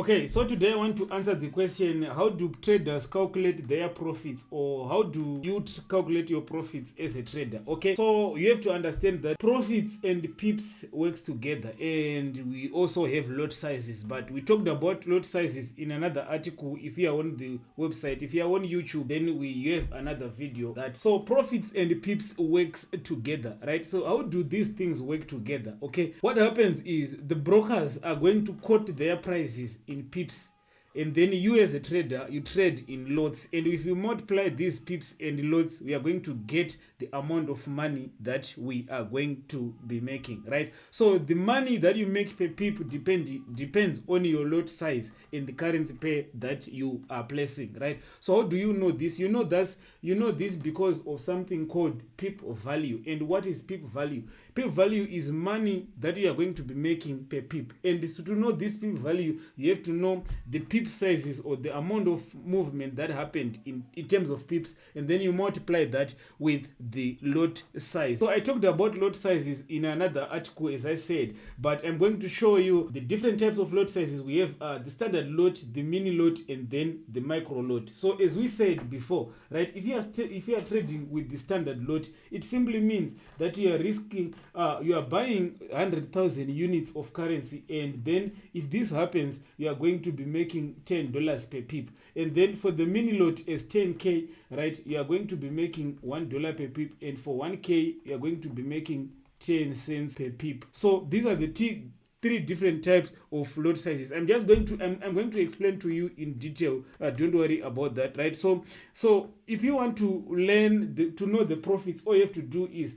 Okay, so today I want to answer the question, how do traders calculate their profits, or how do you calculate your profits as a trader? Okay, so you have to understand that profits and pips works together, and we also have lot sizes, but we talked about lot sizes in another article. If you are on the website, if you are on YouTube, then we have another video that. So profits and pips works together, right? So how do these things work together? Okay, what happens is the brokers are going to quote their prices in pips, and then you as a trader, you trade in lots, and if you multiply these pips and lots, we are going to get the amount of money that we are going to be making, right? So the money that you make per pip depends on your lot size and the currency pair that you are placing, right? So how do you know this? You know this because of something called pip value. And what is pip value? Pip value is money that you are going to be making per pip, and so to know this pip value, you have to know the pip sizes, or the amount of movement that happened in terms of pips, and then you multiply that with the lot size. So I talked about lot sizes in another article, as I said, but I'm going to show you the different types of lot sizes. We have the standard lot, the mini lot, and then the micro lot. So as we said before, right, if you are trading with the standard lot, it simply means that you are risking you are buying 100,000 units of currency, and then if this happens, you are going to be making $10 per pip. And then for the mini lot as 10k, right, you are going to be making $1 per pip, and for 1k you are going to be making 10 cents per pip. So these are the three different types of lot sizes. I'm going to explain to you in detail. Don't worry about that, right? So if you want to learn to know the profits, all you have to do is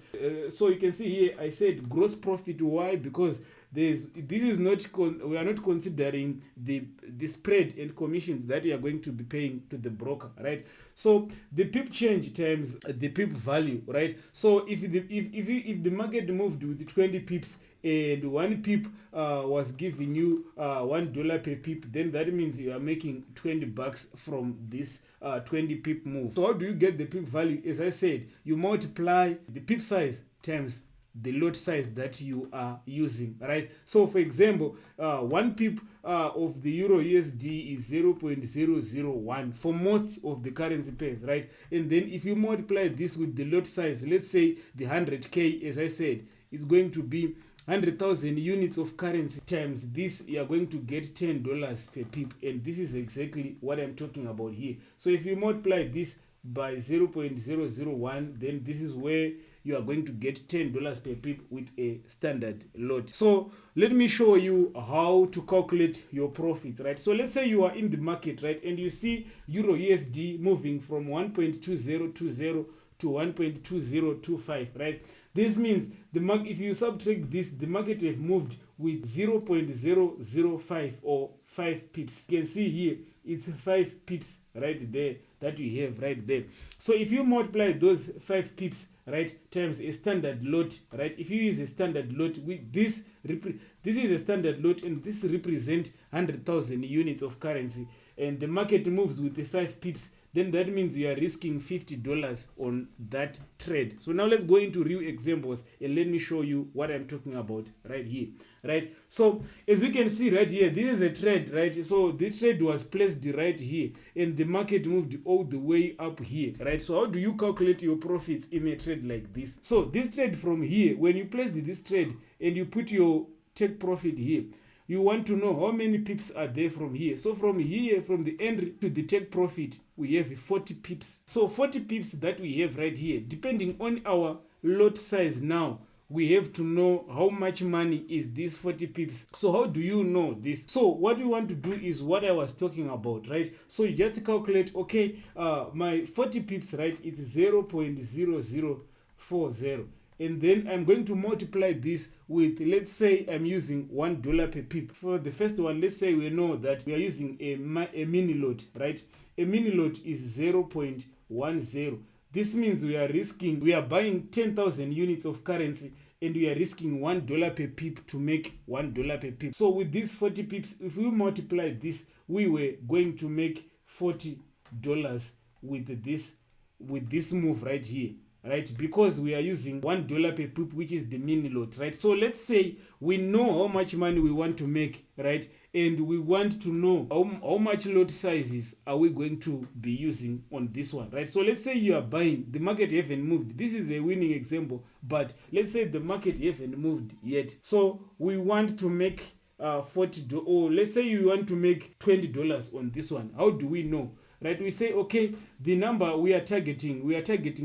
so you can see here I said gross profit. Why? Because we are not considering the spread and commissions that we are going to be paying to the broker, right? So the pip change times the pip value, right? So if the market moved with 20 pips, and 1 pip was giving you $1 per pip, then that means you are making $20 from this 20 pip move. So how do you get the pip value? As I said, you multiply the pip size times the lot size that you are using, right? So for example, 1 pip of the Euro USD is 0.001 for most of the currency pairs, right? And then if you multiply this with the lot size, let's say the 100k, as I said, is going to be 100,000 units of currency times this, you are going to get $10 per pip, and this is exactly what I'm talking about here. So if you multiply this by 0.001, then this is where you are going to get $10 per pip with a standard lot. So let me show you how to calculate your profits, right? So let's say you are in the market, right, and you see Euro USD moving from 1.2020 to 1.2025, right? This means if you subtract this, the market have moved with 0.005 or 5 pips. You can see here it's 5 pips right there that you have right there. So if you multiply those 5 pips, right, times a standard lot, right, if you use a standard lot with this is a standard lot, and this represents 100,000 units of currency, and the market moves with the 5 pips, then that means you are risking $50 on that trade. So now let's go into real examples, and let me show you what I'm talking about right here, right? So as you can see right here, this is a trade, right? So this trade was placed right here, and the market moved all the way up here, right? So how do you calculate your profits in a trade like this? So this trade from here, when you place this trade and you put your take profit here, you want to know how many pips are there from here. So from here, from the end to the take profit, we have 40 pips. So 40 pips that we have right here, depending on our lot size now, we have to know how much money is this 40 pips. So how do you know this? So what you want to do is what I was talking about, right? So you just calculate, okay, my 40 pips, right, it's 0.0040. And then I'm going to multiply this with, let's say I'm using $1 per pip. For the first one, let's say we know that we are using a mini lot, right? A mini lot is 0.10. This means we are buying 10,000 units of currency, and we are risking $1 per pip to make $1 per pip. So with these 40 pips, if we multiply this, we were going to make $40 with this move right here, right? Because we are using $1 per pip, which is the mini lot, right? So let's say we know how much money we want to make, right? and we want to know how much lot sizes are we going to be using on this one, right? So let's say you are buying, the market haven't moved. This is a winning example, but let's say the market haven't moved yet. So we want to make $40, or let's say you want to make $20 on this one. How do we know? Right, we say, okay, the number we are targeting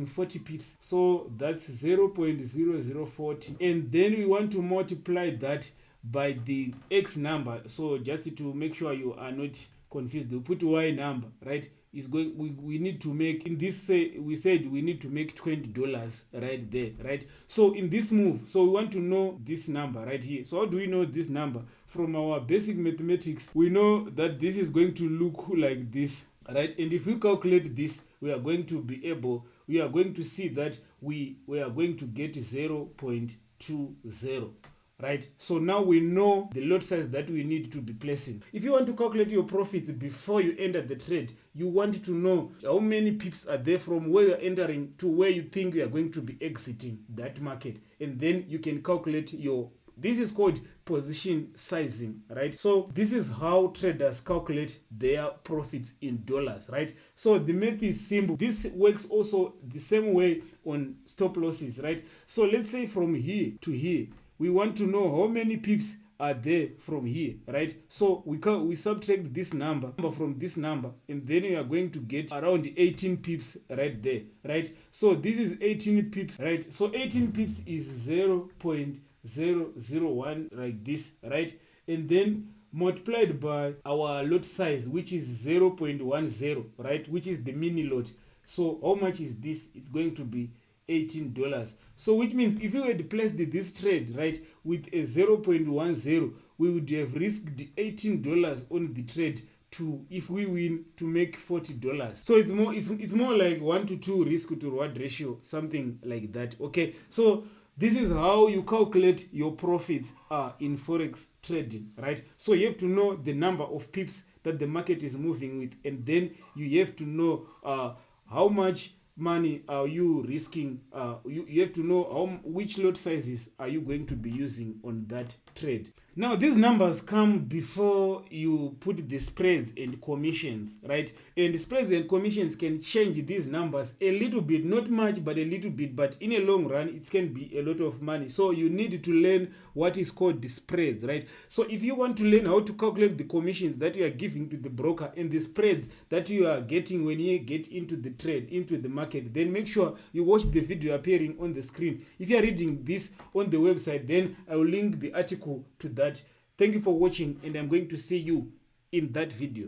40 pips, so that's 0.0040, and then we want to multiply that by the X number. So just to make sure you are not confused, we put Y number, right? Is going, we need to make, in this, we said we need to make $20 right there, right? So in this move, so we want to know this number right here. So how do we know this number? From our basic mathematics, we know that this is going to look like this, right? And if we calculate this, we are going to see that we are going to get 0.20, right? So now we know the lot size that we need to be placing. If you want to calculate your profits before you enter the trade, you want to know how many pips are there from where you're entering to where you think you are going to be exiting that market, and then you can calculate your, this is called position sizing, right? So this is how traders calculate their profits in dollars, right? So the math is simple. This works also the same way on stop losses, right? So let's say from here to here, we want to know how many pips are there from here, right? So we subtract this number from this number, and then we are going to get around 18 pips right there, right? So this is 18 pips, right? So 18 pips is 0.001 like this, right? And then multiplied by our lot size, which is 0.10, right? Which is the mini lot. So how much is this? It's going to be $18. So which means if you had placed this trade, right, with a 0.10, we would have risked $18 on the trade to, if we win, to make $40. So it's more like 1 to 2 risk to reward ratio, something like that. Okay, so this is how you calculate your profits in forex trading, right? So you have to know the number of pips that the market is moving with, and then you have to know how much money are you risking. You have to know which lot sizes are you going to be using on that trade. Now these numbers come before you put the spreads and commissions, right? And spreads and commissions can change these numbers a little bit, not much, but a little bit. But in a long run, it can be a lot of money. So you need to learn what is called the spreads, right? So if you want to learn how to calculate the commissions that you are giving to the broker and the spreads that you are getting when you get into the trade, into the market, then make sure you watch the video appearing on the screen. If you are reading this on the website, then I will link the article to that. Thank you for watching, and I'm going to see you in that video.